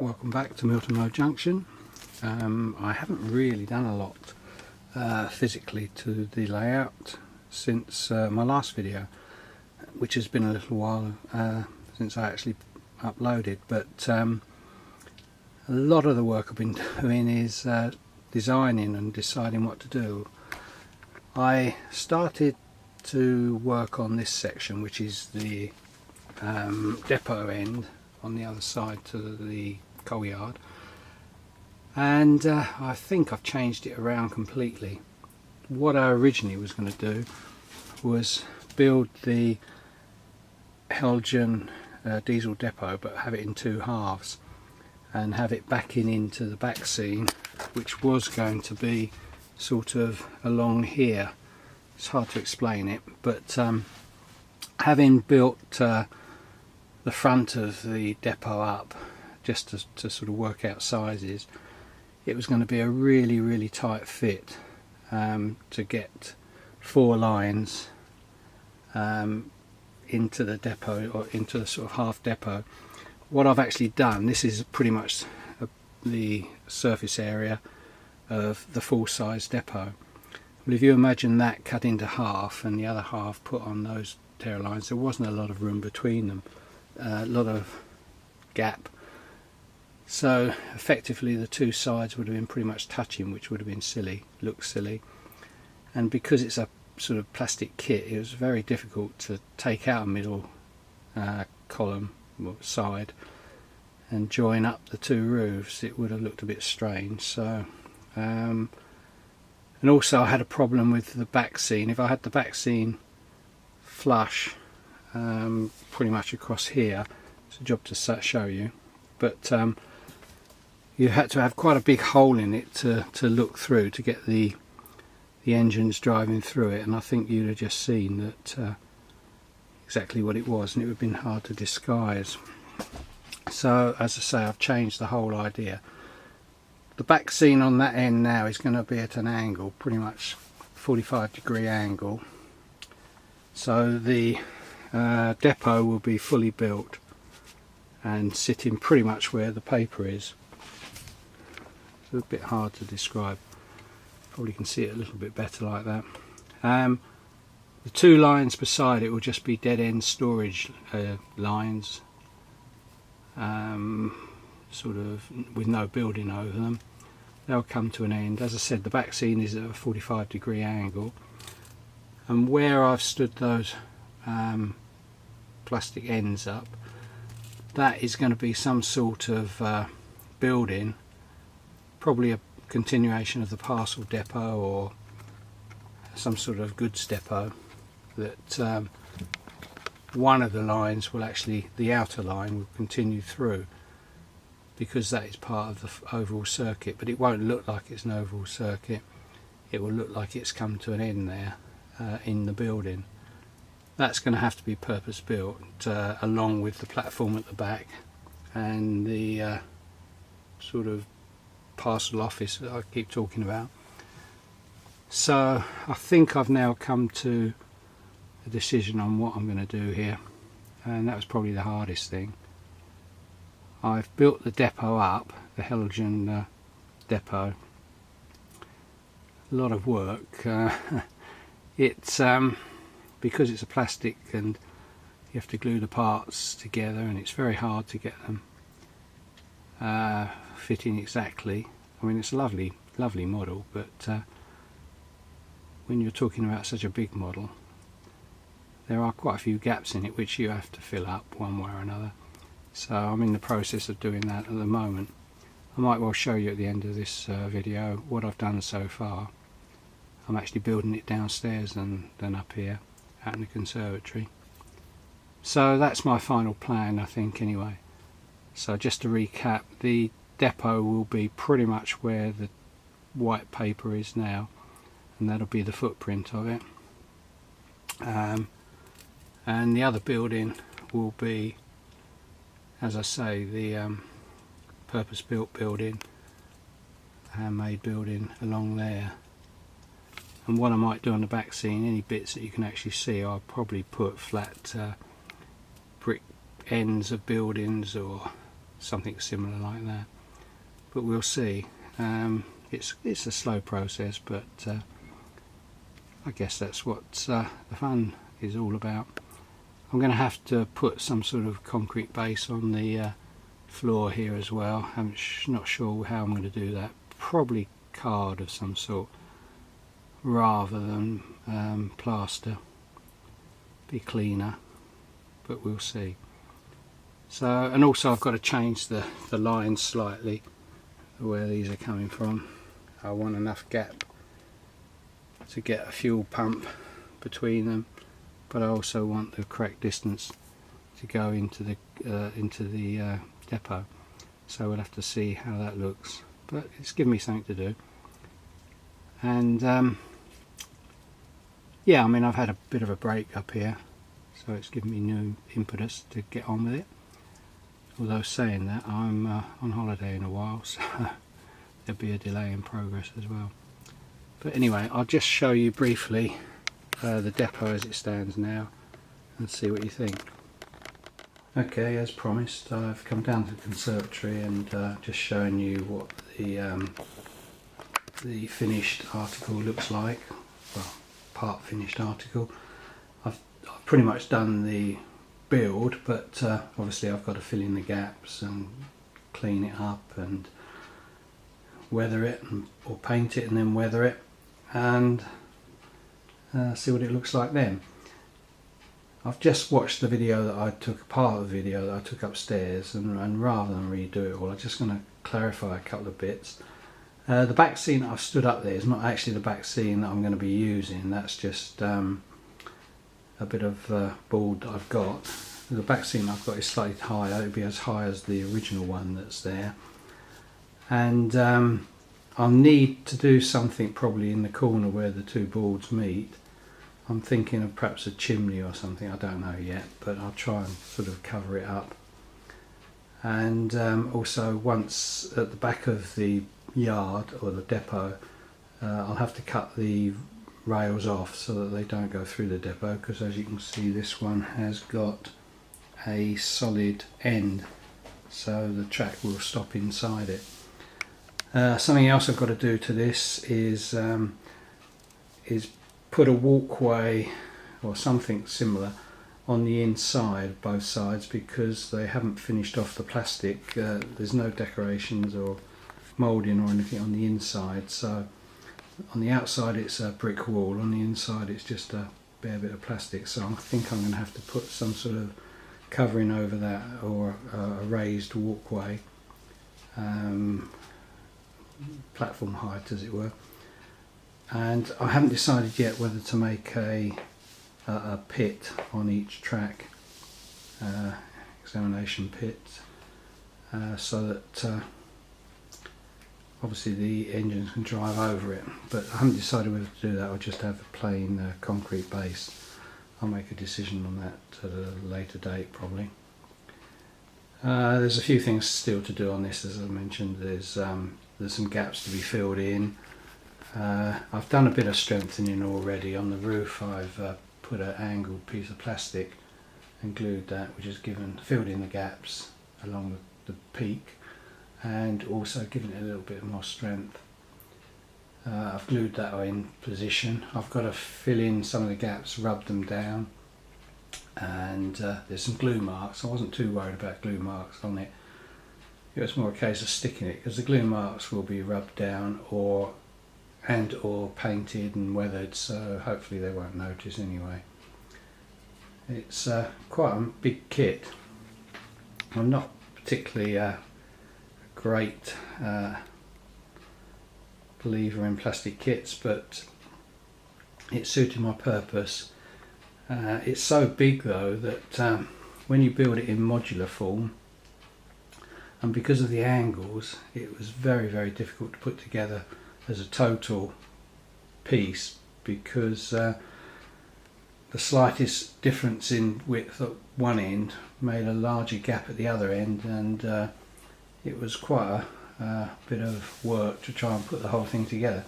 welcome back to Milton Mo Junction. I haven't really done a lot physically to the layout since my last video, which has been a little while since I actually uploaded, but a lot of the work I've been doing is designing and deciding what to do. I started to work on this section, which is the depot end on the other side to the coal yard, and I think I've changed it around completely. What I originally was going to do was build the Heljan diesel depot, but have it in two halves and have it backing into the back scene, which was going to be sort of along here. It's hard to explain it, but having built the front of the depot up just to sort of work out sizes, it was going to be a really tight fit to get 4 lines into the depot, or into the sort of half depot. What I've actually done, this is pretty much the surface area of the full size depot. Well, if you imagine that cut into half and the other half put on those tail lines, there wasn't a lot of room between them, a lot of gap. So effectively the two sides would have been pretty much touching, which would have been silly, looked silly. And because it's a sort of plastic kit, it was very difficult to take out a middle column or side and join up the two roofs. It would have looked a bit strange. So and also I had a problem with the back scene. If I had the back scene flush pretty much across here, it's a job to show you, but you had to have quite a big hole in it to look through to get the engines driving through it, and I think you'd have just seen that exactly what it was, and it would have been hard to disguise. So as I say, I've changed the whole idea. The back scene on that end now is going to be at an angle, pretty much 45-degree angle. So the depot will be fully built and sitting pretty much where the paper is. It's a bit hard to describe. Probably can see it a little bit better like that. The 2 lines beside it will just be dead end storage lines, sort of with no building over them. They'll come to an end. As I said, the back scene is at a 45-degree angle, and where I've stood those plastic ends up, that is going to be some sort of building, probably a continuation of the parcel depot or some sort of goods depot, that one of the lines will actually, the outer line will continue through, because that is part of the overall circuit, but it won't look like it's an overall circuit. It will look like it's come to an end there in the building. That's going to have to be purpose built, along with the platform at the back and the sort of parcel office that I keep talking about. So I think I've now come to a decision on what I'm going to do here, and that was probably the hardest thing. I've built the depot up, the Heljan depot. A lot of work. It's because it's a plastic and you have to glue the parts together, and it's very hard to get them fitting exactly. I mean, it's a lovely model, but when you're talking about such a big model, there are quite a few gaps in it which you have to fill up one way or another. So I'm in the process of doing that at the moment. I might well show you at the end of this video what I've done so far. I'm actually building it downstairs and then up here out in the conservatory. So that's my final plan, I think, anyway. So just to recap, the depot will be pretty much where the white paper is now, and that'll be the footprint of it. And the other building will be, as I say, the purpose-built building, handmade building along there. And what I might do on the back scene, any bits that you can actually see, I'll probably put flat brick ends of buildings or something similar like that, but we'll see. It's a slow process, but I guess that's what the fun is all about. I'm going to have to put some sort of concrete base on the floor here as well. I'm not sure how I'm going to do that. Probably card of some sort rather than plaster. Be cleaner, but we'll see. So, and also I've got to change the lines slightly where these are coming from. I want enough gap to get a fuel pump between them, but I also want the correct distance to go into the depot. So we'll have to see how that looks, but it's given me something to do. And yeah, I mean, I've had a bit of a break up here, so it's given me new impetus to get on with it. Although saying that, I'm on holiday in a while, so there'll be a delay in progress as well. But anyway, I'll just show you briefly the depot as it stands now and see what you think. Okay, as promised, I've come down to the conservatory and just showing you what the finished article looks like. Well, part finished article. I've pretty much done the build, but obviously I've got to fill in the gaps and clean it up and weather it, or paint it and then weather it, and see what it looks like then. I've just watched the video that I took, part of the video that I took upstairs, and rather than redo it all, I'm just going to clarify a couple of bits. The back scene I've stood up there is not actually the back scene that I'm going to be using. That's just a bit of board that I've got. The back scene I've got is slightly higher. It'll be as high as the original one that's there. And I'll need to do something probably in the corner where the two boards meet. I'm thinking of perhaps a chimney or something, I don't know yet, but I'll try and sort of cover it up. And also, once at the back of the yard or the depot, I'll have to cut the rails off so that they don't go through the depot, because as you can see, this one has got a solid end, so the track will stop inside it. Something else I've got to do to this is put a walkway or something similar on the inside, both sides, because they haven't finished off the plastic. There's no decorations or moulding or anything on the inside, so on the outside it's a brick wall, on the inside it's just a bare bit of plastic, so I think I'm going to have to put some sort of covering over that, or a raised walkway, platform height as it were. And I haven't decided yet whether to make a pit on each track, examination pit, so that obviously the engines can drive over it, but I haven't decided whether to do that or just have a plain concrete base. I'll make a decision on that at a later date probably. There's a few things still to do on this, as I mentioned. There's some gaps to be filled in. I've done a bit of strengthening already on the roof. I've put an angled piece of plastic and glued that, which has filled in the gaps along the peak, and also given it a little bit more strength. I've glued that in position. I've got to fill in some of the gaps, rub them down, and there's some glue marks. I wasn't too worried about glue marks on it. It was more a case of sticking it, because the glue marks will be rubbed down or painted and weathered, so hopefully they won't notice anyway. It's quite a big kit. I'm not particularly a great believer in plastic kits, but it suited my purpose. It's so big though that when you build it in modular form, and because of the angles, it was very, very difficult to put together as a total piece, because the slightest difference in width at one end made a larger gap at the other end, and it was quite a bit of work to try and put the whole thing together.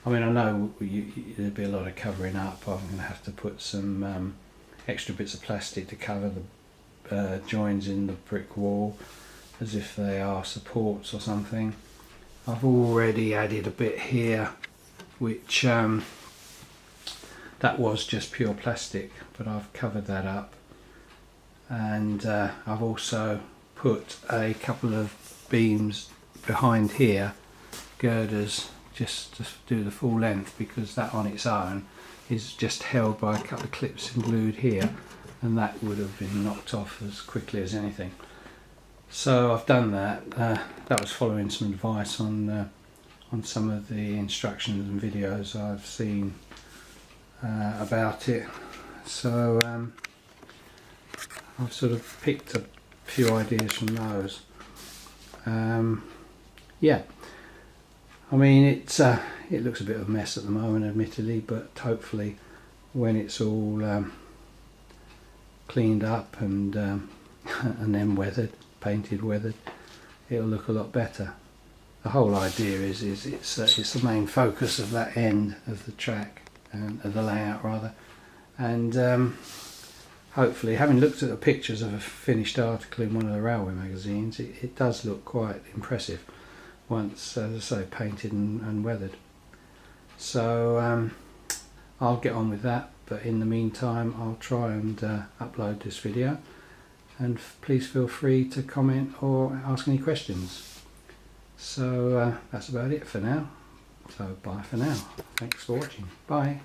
I mean, I know there'd be a lot of covering up. I'm going to have to put some extra bits of plastic to cover the joins in the brick wall. as if they are supports or something. I've already added a bit here which that was just pure plastic, but I've covered that up, and I've also put a couple of beams behind here, girders, just to do the full length, because that on its own is just held by a couple of clips and glued here, and that would have been knocked off as quickly as anything. So I've done that. That was following some advice on some of the instructions and videos I've seen about it. So I've sort of picked a few ideas from those. Yeah, I mean it looks a bit of a mess at the moment, admittedly, but hopefully when it's all cleaned up and and then weathered, painted, weathered, it'll look a lot better. The whole idea is it's the main focus of that end of the track, and of the layout rather, and hopefully, having looked at the pictures of a finished article in one of the railway magazines, it does look quite impressive once, as I say, painted and weathered. So I'll get on with that, but in the meantime I'll try and upload this video, and please feel free to comment or ask any questions. So that's about it for now. So bye for now. Thanks for watching. Bye.